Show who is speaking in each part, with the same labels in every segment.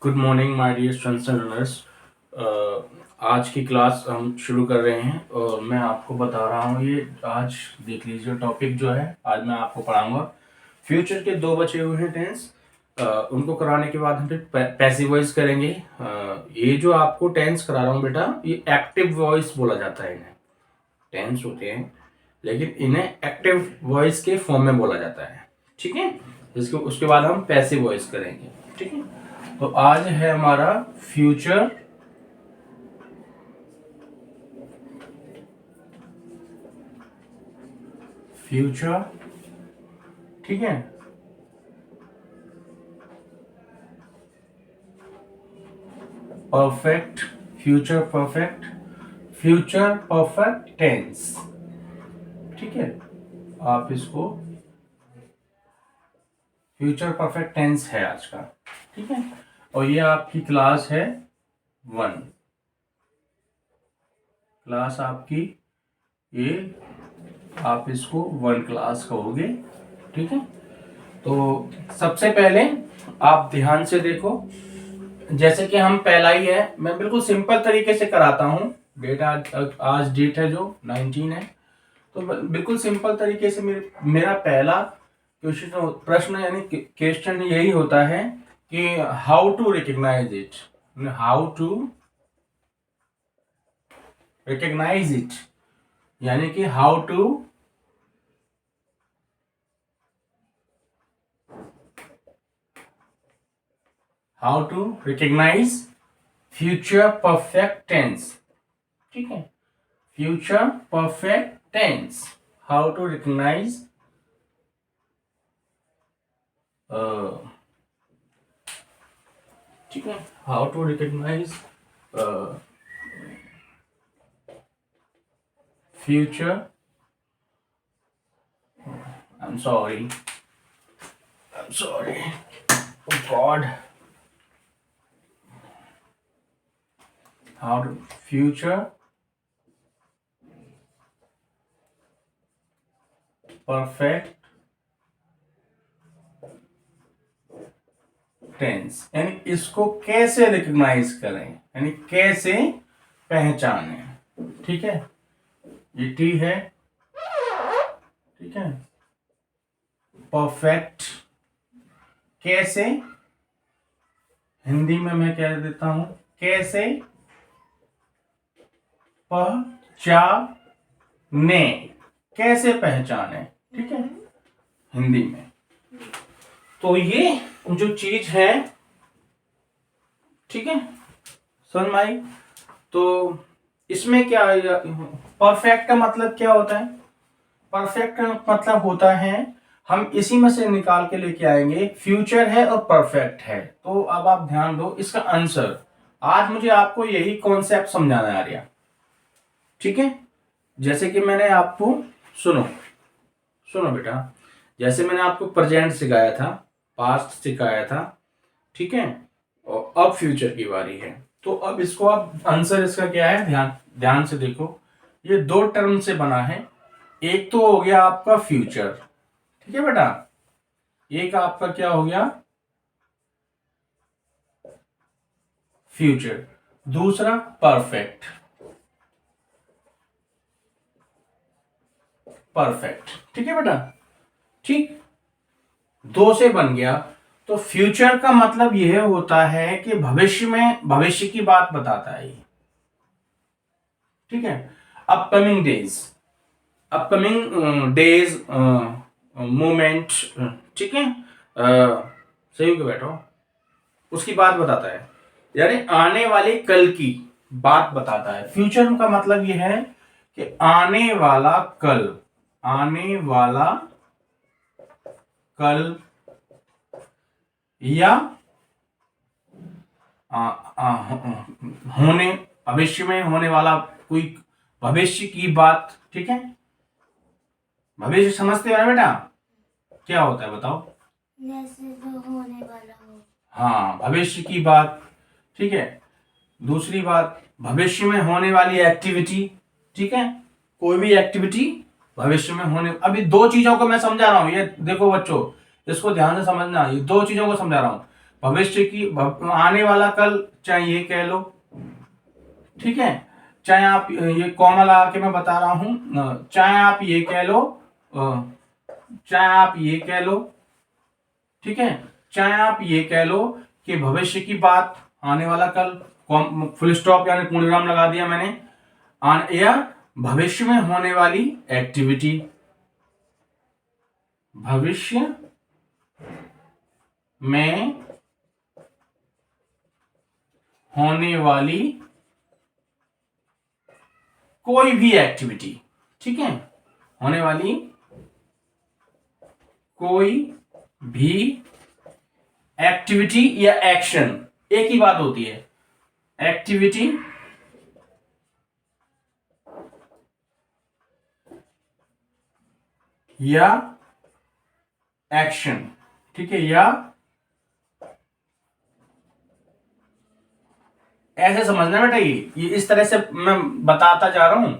Speaker 1: Good morning my dear students and learners. आज की class हम शुरू कर रहे हैं और मैं आपको बता रहा हूँ ये आज देख लीजिए टॉपिक जो है आज मैं आपको पढ़ाऊंगा। फ्यूचर के दो बचे हुए हैं टेंस, उनको कराने के बाद हम फिर पैसिव वॉइस करेंगे। ये जो आपको टेंस करा रहा हूँ बेटा, ये एक्टिव वॉइस बोला जाता है। इन्हें टेंस होते हैं लेकिन इन्हें एक्टिव वॉइस के फॉर्म में बोला जाता है। ठीक है, इसको उसके बाद हम पैसिव वॉइस करेंगे। ठीक है, तो आज है हमारा फ्यूचर फ्यूचर ठीक है, परफेक्ट फ्यूचर परफेक्ट टेंस। ठीक है, आप इसको फ्यूचर परफेक्ट टेंस है आज का। ठीक है, और ये आपकी क्लास है 1 क्लास आपकी, ये आप इसको 1 क्लास कहोगे। ठीक है, तो सबसे पहले आप ध्यान से देखो, जैसे कि हम पहला ही है, मैं बिल्कुल सिंपल तरीके से कराता हूँ। डेट आज डेट है जो 19 है, तो बिल्कुल सिंपल तरीके से मेरा पहला प्रश्न यानी क्वेश्चन यही होता है कि हाउ टू रिकग्नाइज इट, यानी कि how to recognize future perfect tense. ठीक है, future perfect tense, how to recognize ठीक है, how to recognize future I'm sorry, oh God, how to future perfect tense, यानी इसको कैसे रिकग्नाइज करें, यानी कैसे पहचाने। ठीक है, ये टी है। ठीक है, परफेक्ट कैसे, हिंदी में मैं कह देता हूं कैसे पहचाने, कैसे पहचाने। ठीक है, हिंदी में। तो ये जो चीज है, ठीक है, समझ में आई। तो इसमें क्या परफेक्ट का मतलब क्या होता है? परफेक्ट का मतलब होता है, हम इसी में से निकाल के लेके आएंगे, फ्यूचर है और परफेक्ट है। तो अब आप ध्यान दो इसका आंसर, आज मुझे आपको यही कॉन्सेप्ट समझाना आ रहा। ठीक है, जैसे कि मैंने आपको सुनो बेटा, जैसे मैंने आपको प्रेजेंट सिखाया था, पास्ट सिखाया था। ठीक है, और अब फ्यूचर की बारी है। तो अब इसको आप आंसर इसका क्या है, ध्यान से देखो। ये 2 टर्म से बना है। एक तो हो गया आपका फ्यूचर, ठीक है बेटा, एक आपका क्या हो गया फ्यूचर, दूसरा परफेक्ट। ठीक है बेटा, ठीक, 2 से बन गया। तो फ्यूचर का मतलब यह होता है कि भविष्य की बात बताता है। ठीक है, अपकमिंग डेज मोमेंट। ठीक है, सही हो बैठो, उसकी बात बताता है, यानी आने वाले कल की बात बताता है। फ्यूचर का मतलब यह है कि आने वाला कल या होने भविष्य में होने वाला कोई भविष्य की बात। ठीक है, भविष्य समझते हो बेटा, क्या होता है बताओ? जैसे जो होने वाला हो, हाँ, भविष्य की बात। ठीक है, दूसरी बात भविष्य में होने वाली एक्टिविटी। ठीक है, कोई भी एक्टिविटी भविष्य में होने, अभी 2 चीजों को मैं समझा रहा हूं, ये देखो बच्चों, इसको ध्यान से समझना, ये 2 चीजों को समझा रहा हूं। भविष्य की आने वाला कल, चाहे ये कह लो, ठीक है, चाहे आप ये कॉमा लगा के मैं बता रहा हूं, चाहे आप ये कह लो, चाहे आप ये कह लो, ठीक है, चाहे आप ये कह लो कि भविष्य की बात, आने वाला कल, फुल स्टॉप यानी पूर्णविराम लगा दिया मैंने, या भविष्य में होने वाली एक्टिविटी, भविष्य में होने वाली कोई भी एक्टिविटी, ठीक है, होने वाली कोई भी एक्टिविटी या एक्शन, एक ही बात होती है, एक्टिविटी या एक्शन, ठीक है, या ऐसे समझना बेटा, ये इस तरह से मैं बताता जा रहा हूं,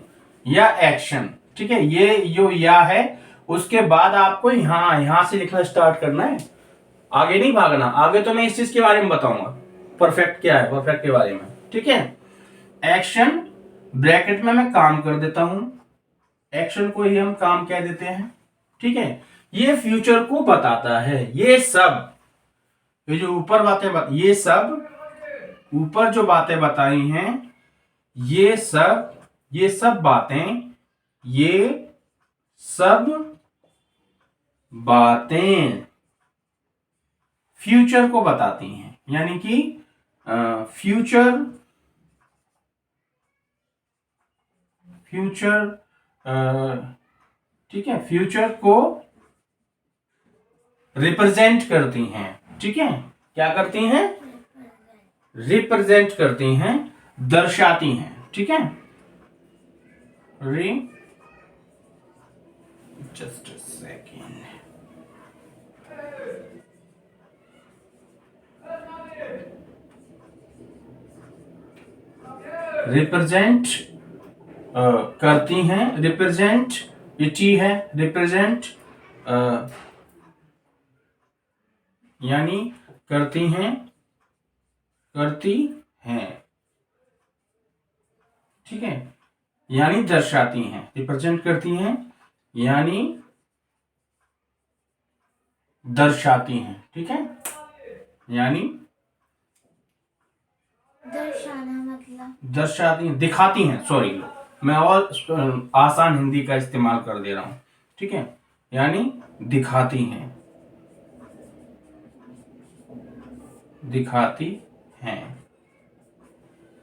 Speaker 1: या एक्शन, ठीक है, ये जो या है उसके बाद आपको यहां से लिखना स्टार्ट करना है, आगे नहीं भागना, आगे तो मैं इस चीज के बारे में बताऊंगा, परफेक्ट क्या है, परफेक्ट के बारे में, ठीक है। एक्शन ब्रैकेट में मैं काम कर देता हूं, एक्शन को ही हम काम कह देते हैं, ठीक है, ये फ्यूचर को बताता है, ये सब, ये जो ऊपर बातें ये सब ऊपर जो बातें बताई हैं, ये सब बातें फ्यूचर को बताती हैं, यानी कि फ्यूचर ठीक है, फ्यूचर को रिप्रेजेंट करती हैं, ठीक है, क्या करती हैं, रिप्रेजेंट करती हैं, दर्शाती हैं, ठीक है, जस्ट अ सेकेंड, रिप्रेजेंट करती हैं, रिप्रेजेंट ये टी है, रिप्रेजेंट यानी करती हैं, ठीक है, यानी दर्शाती हैं, रिप्रेजेंट करती हैं यानी दर्शाती हैं, ठीक है, यानी दर्शाती हैं, दिखाती हैं, सॉरी, मैं और आसान हिंदी का इस्तेमाल कर दे रहा हूं, ठीक है, यानी दिखाती हैं,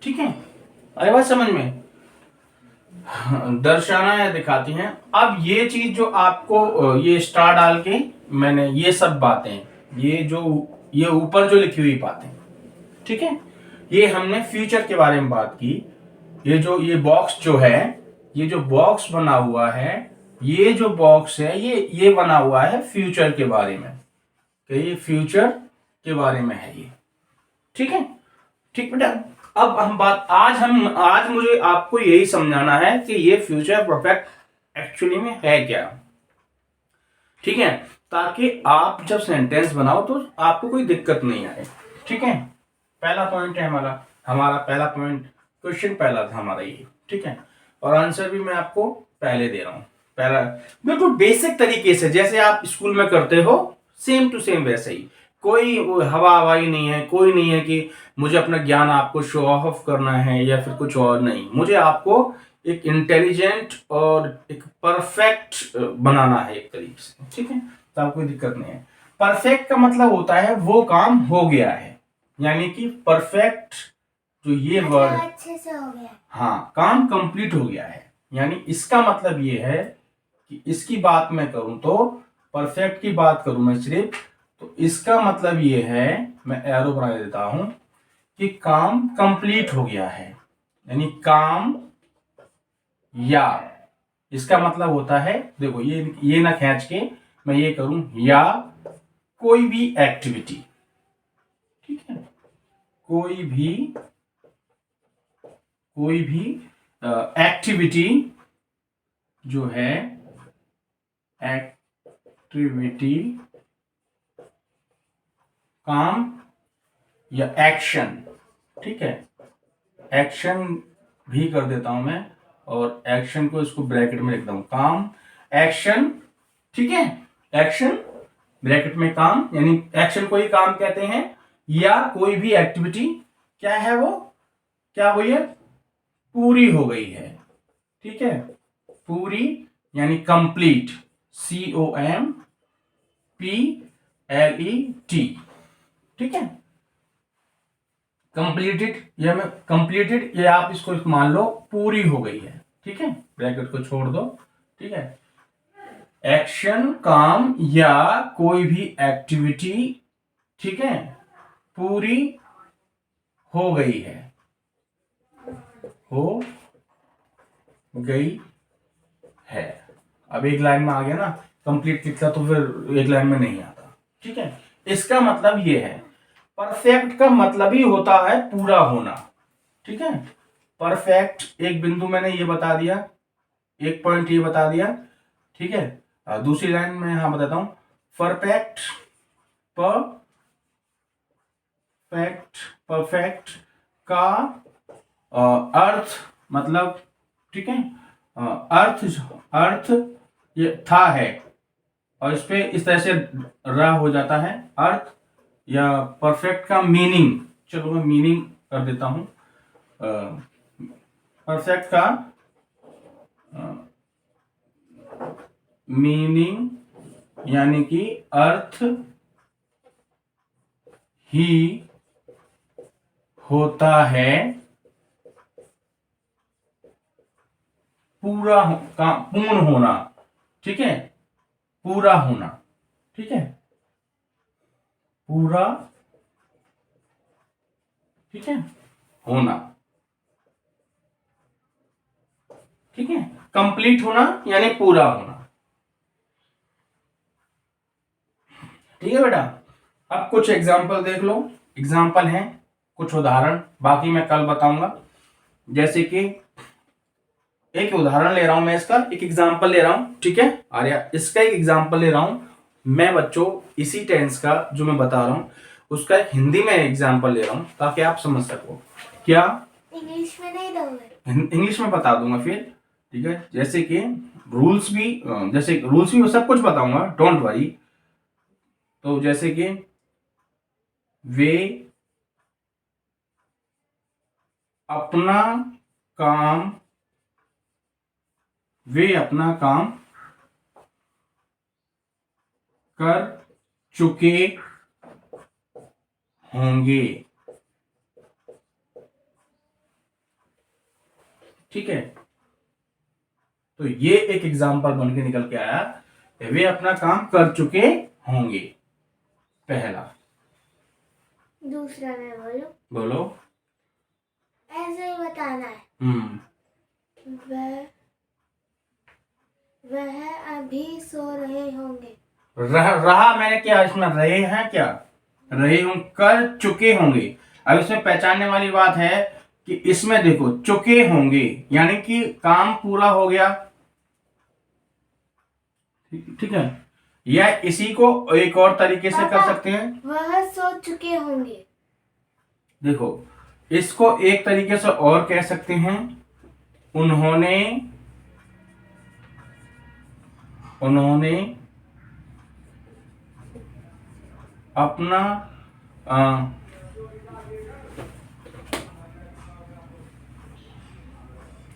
Speaker 1: ठीक है, अरे बात समझ में, दर्शाना या दिखाती हैं। अब ये चीज जो आपको ये स्टार डाल के मैंने ये सब बातें, ये ऊपर जो लिखी हुई बातें, ठीक है, ये हमने फ्यूचर के बारे में बात की, ये बॉक्स जो है, ये जो बॉक्स बना हुआ है, ये जो बॉक्स है ये बना हुआ है फ्यूचर के बारे में, कि ये फ्यूचर के बारे में है ये, ठीक है, ठीक बेटा। अब आज मुझे आपको यही समझाना है कि ये फ्यूचर परफेक्ट एक्चुअली में है क्या, ठीक है, ताकि आप जब सेंटेंस बनाओ तो आपको कोई दिक्कत नहीं आए, ठीक है। पहला पॉइंट है हमारा पहला पॉइंट, क्वेश्चन पहला था हमारा ये, ठीक है, और आंसर भी मैं आपको पहले दे रहा हूं, पहला बिल्कुल बेसिक तरीके से जैसे आप स्कूल में करते हो, सेम टू सेम वैसे ही, कोई हवा हवाई नहीं है, कोई नहीं है कि मुझे अपना ज्ञान आपको शो ऑफ करना है या फिर कुछ और, नहीं, मुझे आपको एक इंटेलिजेंट और एक परफेक्ट बनाना है एक तरीके से, ठीक है, तो आपको कोई दिक्कत नहीं है। परफेक्ट का मतलब होता है वो काम हो गया है, यानी कि परफेक्ट जो ये वर्ड अच्छे से हो गया, हाँ, काम कंप्लीट हो गया है, यानी इसका मतलब ये है कि इसकी बात मैं करूं तो परफेक्ट की बात करूं मैं सिर्फ, तो इसका मतलब ये है, मैं एरो बना देता हूं कि काम कंप्लीट हो गया है, यानी काम, या इसका मतलब होता है, देखो ये ना खींच के मैं ये करूं, या कोई भी एक्टिविटी, ठीक है, कोई भी एक्टिविटी जो है, एक्टिविटी काम या एक्शन, ठीक है, एक्शन भी कर देता हूं मैं, और एक्शन को इसको ब्रैकेट में लिखता हूं, काम, एक्शन, ठीक है, एक्शन ब्रैकेट में काम, यानी एक्शन को ही काम कहते हैं, या कोई भी एक्टिविटी क्या है वो, क्या हुई है, पूरी हो गई है, ठीक है, पूरी यानी कंप्लीट, COMPLET, ठीक है, कंप्लीटेड, या मैं कंप्लीटेड, ये आप इसको मान लो पूरी हो गई है, ठीक है, ब्रैकेट को छोड़ दो, ठीक है, एक्शन, काम या कोई भी एक्टिविटी, ठीक है, पूरी हो गई है, हो गई है। अब एक लाइन में आ गया ना, कंप्लीट लिखता तो फिर एक लाइन में नहीं आता, ठीक है, इसका मतलब ये है, परफेक्ट का मतलब ही होता है पूरा होना, ठीक है, परफेक्ट, एक बिंदु मैंने ये बता दिया, एक पॉइंट ये बता दिया, ठीक है, दूसरी लाइन में यहां बताता हूं, परफेक्ट, परफेक्ट का अर्थ मतलब, ठीक है, अर्थ, अर्थ ये था है, और इस पे इस तरह से र हो जाता है अर्थ, या परफेक्ट का मीनिंग, चलो मैं मीनिंग कर देता हूं, परफेक्ट का मीनिंग यानी कि अर्थ ही होता है पूरा का पूर्ण होना, ठीक है, पूरा होना, ठीक है, पूरा, ठीक है, होना, ठीक है, कंप्लीट होना यानी पूरा होना, ठीक है बेटा। अब कुछ एग्जाम्पल देख लो, एग्जाम्पल हैं कुछ उदाहरण, बाकी मैं कल बताऊंगा। जैसे कि एक उदाहरण ले रहा हूं मैं, इसका एक एग्जाम्पल ले रहा हूं, ठीक है आर्या, इसका एक एग्जाम्पल ले रहा हूं मैं बच्चों, इसी टेंस का जो मैं बता रहा हूं उसका एक हिंदी में एग्जाम्पल ले रहा हूं ताकि आप समझ सको। क्या
Speaker 2: इंग्लिश में नहीं दोगे?
Speaker 1: इंग्लिश में बता दूंगा फिर, ठीक है, जैसे कि रूल्स भी, जैसे रूल्स भी मैं सब कुछ बताऊंगा, डोंट वरी। तो जैसे कि वे अपना काम, वे अपना काम कर चुके होंगे, ठीक है, तो ये एक एग्जाम्पल बन के निकल के आया, वे अपना काम कर चुके होंगे, पहला।
Speaker 2: दूसरा मैं बोलो?
Speaker 1: बोलो।
Speaker 2: ऐसे ही बताना है। वह अभी सो रहे होंगे।
Speaker 1: रहा मैंने क्या इसमें, रहे हैं क्या, रहे हों, कर चुके होंगे। अब इसमें पहचानने वाली बात है कि इसमें देखो चुके होंगे यानी कि काम पूरा हो गया, ठीक है, या इसी को एक और तरीके से कर सकते हैं,
Speaker 2: वह सो चुके होंगे।
Speaker 1: देखो इसको एक तरीके से और कह सकते हैं, उन्होंने अपना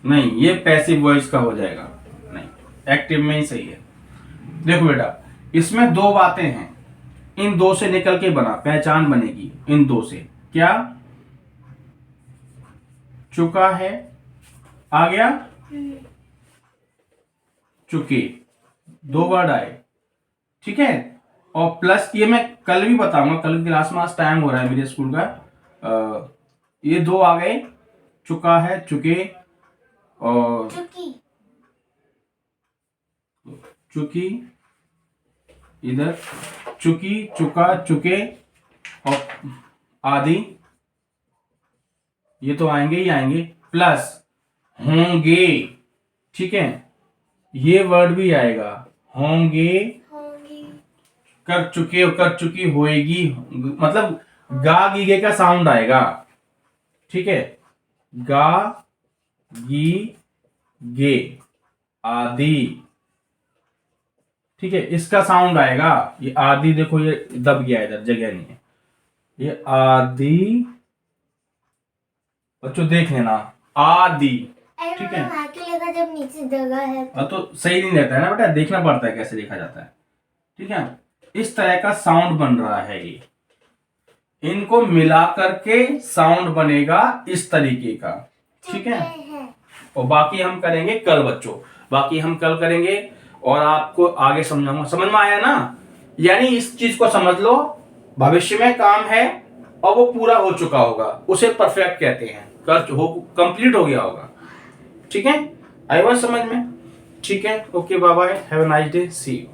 Speaker 1: नहीं, ये पैसिव वॉइस का हो जाएगा, नहीं, एक्टिव में ही सही है। देखो बेटा इसमें दो बातें हैं, इन दो से निकल के बना, पहचान बनेगी इन दो से, क्या, चुका है, आ गया, चुके, दो वर्ड आए, ठीक है, और प्लस ये मैं कल भी बताऊंगा, कल की क्लास में, आज टाइम हो रहा है मेरे स्कूल का, ये दो आ गए, चुका है, चुके, और चुकी, इधर चुकी, चुका, चुके, और आदि, ये तो आएंगे ही आएंगे, प्लस होंगे, ठीक है, ये वर्ड भी आएगा, होंगे, कर चुके, कर चुकी, होएगी, मतलब गा गीगे का साउंड आएगा, ठीक है, गा गी गे आदि, ठीक है, इसका साउंड आएगा। ये आदि देखो ये दब गया, इधर जगह नहीं है, ये आदि, बच्चों देख लेना, आदि, ठीक है।
Speaker 2: वहां के लेकर जब नीचे जगह है
Speaker 1: तो सही नहीं रहता है ना बेटा, देखना पड़ता है कैसे लिखा जाता है, ठीक है। इस तरह का साउंड बन रहा है ये, इनको मिला करके साउंड बनेगा इस तरीके का, ठीक है। और बाकी हम करेंगे कल बच्चों, बाकी हम कल करेंगे और आपको आगे समझाऊंगा। समझ में आया ना? यानी इस चीज को समझ लो, भविष्य में काम है और वो पूरा हो चुका होगा, उसे परफेक्ट कहते हैं, कंप्लीट हो गया होगा, ठीक है। आई बात समझ में? ठीक है, okay, bye bye, have a nice day, see you.